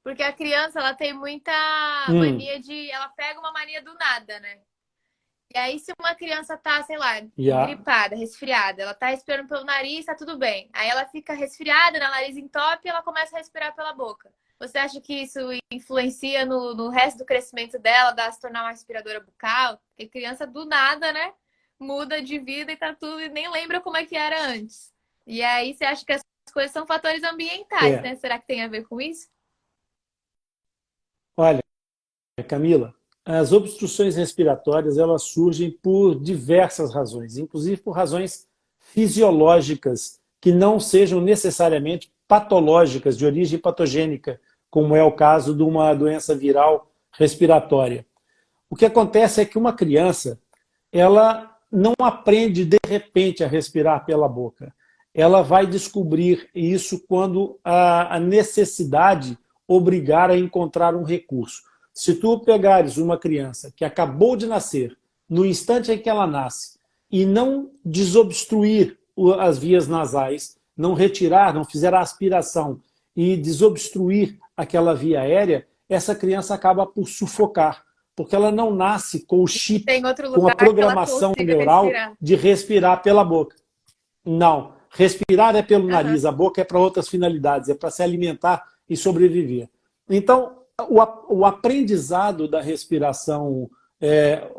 Porque a criança, ela tem muita Hum, mania de... Ela pega uma mania do nada, né? E aí, se uma criança tá, sei lá, já. gripada, resfriada, ela tá respirando pelo nariz, tá tudo bem. Aí ela fica resfriada, né, nariz entope e ela começa a respirar pela boca. Você acha que isso influencia no resto do crescimento dela, dela se tornar uma respiradora bucal? Porque criança do nada, né? Muda de vida e tá tudo, e nem lembra como é que era antes. E aí você acha que as coisas são fatores ambientais, É. né? Será que tem a ver com isso? Olha, Camila, as obstruções respiratórias elas surgem por diversas razões, inclusive por razões fisiológicas que não sejam necessariamente patológicas, de origem patogênica, como é o caso de uma doença viral respiratória. O que acontece é que uma criança, ela não aprende de repente a respirar pela boca. Ela vai descobrir isso quando a necessidade obrigar a encontrar um recurso. Se tu pegares uma criança que acabou de nascer, no instante em que ela nasce, e não desobstruir as vias nasais, não retirar, não fizer a aspiração e desobstruir aquela via aérea, essa criança acaba por sufocar, porque ela não nasce com o chip, Tem outro com a lugar que ela programação consiga neural respirar. de respirar pela boca. Não. Respirar é pelo Aham. nariz, a boca é para outras finalidades, é para se alimentar e sobreviver. Então, o aprendizado da respiração,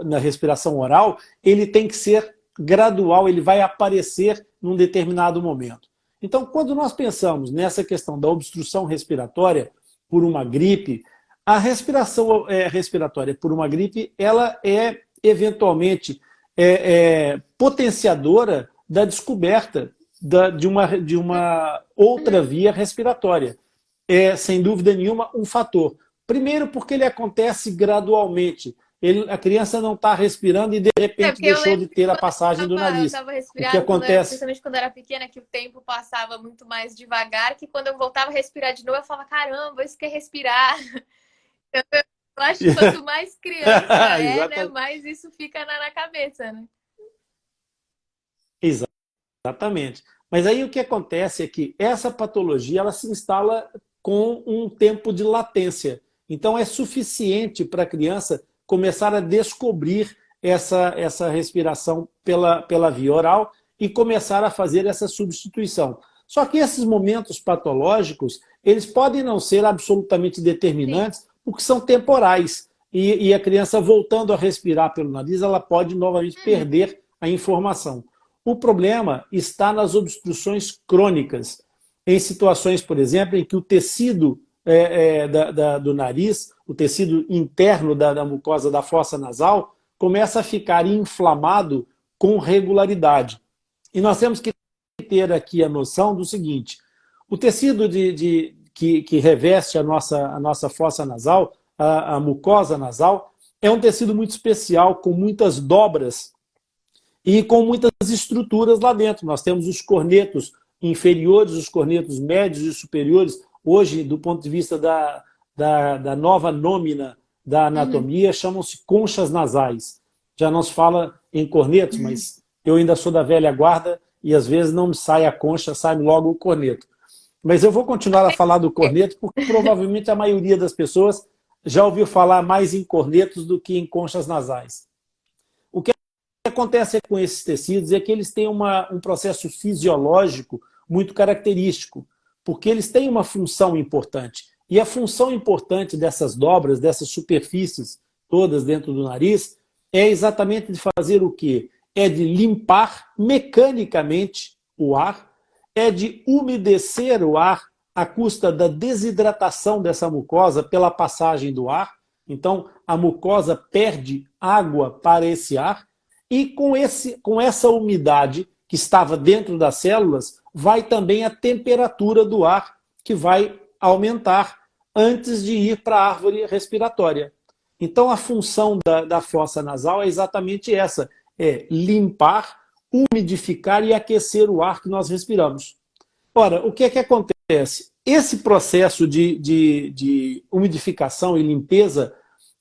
na respiração oral, ele tem que ser gradual, ele vai aparecer num determinado momento. Então, quando nós pensamos nessa questão da obstrução respiratória por uma gripe, a respiração respiratória por uma gripe, ela é eventualmente potenciadora da descoberta de uma outra Uhum. via respiratória. É, sem dúvida nenhuma, um fator. Primeiro, porque ele acontece gradualmente. A criança não está respirando e, de É, repente, porque eu deixou lembro de que ter a quando passagem do eu nariz. tava O que resfriada, acontece? principalmente quando eu era pequena, que o tempo passava muito mais devagar, que quando eu voltava a respirar de novo, eu falava, caramba, isso que é respirar. Eu acho que quanto mais criança é, né, Exatamente. mais isso fica na cabeça, né? Exatamente. Mas aí o que acontece é que essa patologia ela se instala com um tempo de latência. Então é suficiente para a criança começar a descobrir essa respiração pela via oral e começar a fazer essa substituição. Só que esses momentos patológicos, eles podem não ser absolutamente Sim. determinantes, porque são temporais. E a criança voltando a respirar pelo nariz, ela pode novamente Uhum. perder a informação. O problema está nas obstruções crônicas, em situações, por exemplo, em que o tecido do nariz, o tecido interno da mucosa da fossa nasal, começa a ficar inflamado com regularidade. E nós temos que ter aqui a noção do seguinte: o tecido que reveste a nossa fossa nasal, a mucosa nasal, é um tecido muito especial, com muitas dobras e com muitas estruturas lá dentro. Nós temos os cornetos inferiores, os cornetos médios e superiores. Hoje, do ponto de vista da nova nômina da Uhum. anatomia, chamam-se conchas nasais. Já não se fala em cornetos, mas eu ainda sou da velha guarda e às vezes não me sai a concha, sai logo o corneto. Mas eu vou continuar a falar do corneto porque provavelmente a maioria das pessoas já ouviu falar mais em cornetos do que em conchas nasais. O que acontece com esses tecidos é que eles têm um processo fisiológico muito característico, porque eles têm uma função importante. E a função importante dessas dobras, dessas superfícies todas dentro do nariz, é exatamente de fazer o quê? É de limpar mecanicamente o ar, é de umedecer o ar à custa da desidratação dessa mucosa pela passagem do ar. Então, a mucosa perde água para esse ar, e com essa umidade que estava dentro das células, vai também a temperatura do ar, que vai aumentar antes de ir para a árvore respiratória. Então, a função da fossa nasal é exatamente essa: é limpar, umidificar e aquecer o ar que nós respiramos. Ora, o que é que acontece? Esse processo de umidificação e limpeza,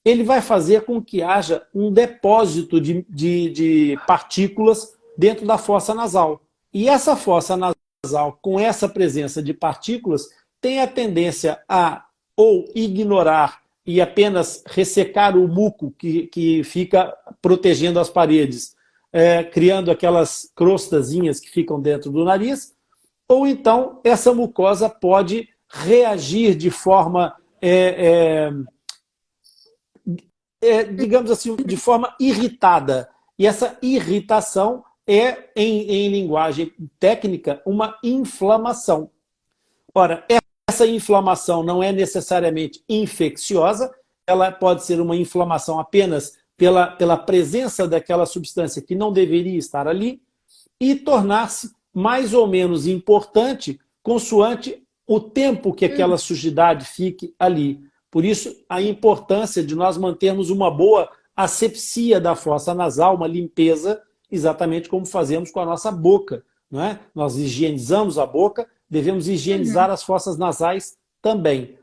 ele vai fazer com que haja um depósito de partículas dentro da fossa nasal. E essa fossa nasal, com essa presença de partículas, tem a tendência a ou ignorar e apenas ressecar o muco que fica protegendo as paredes, criando aquelas crostazinhas que ficam dentro do nariz, ou então essa mucosa pode reagir de forma, digamos assim, de forma irritada. E essa irritação é, em linguagem técnica, uma inflamação. Ora, essa inflamação não é necessariamente infecciosa, ela pode ser uma inflamação apenas pela presença daquela substância que não deveria estar ali e tornar-se mais ou menos importante consoante o tempo que aquela sujidade fique ali. Por isso, a importância de nós mantermos uma boa asepsia da fossa nasal, uma limpeza, exatamente como fazemos com a nossa boca. Não é? Nós higienizamos a boca, devemos higienizar as fossas nasais também.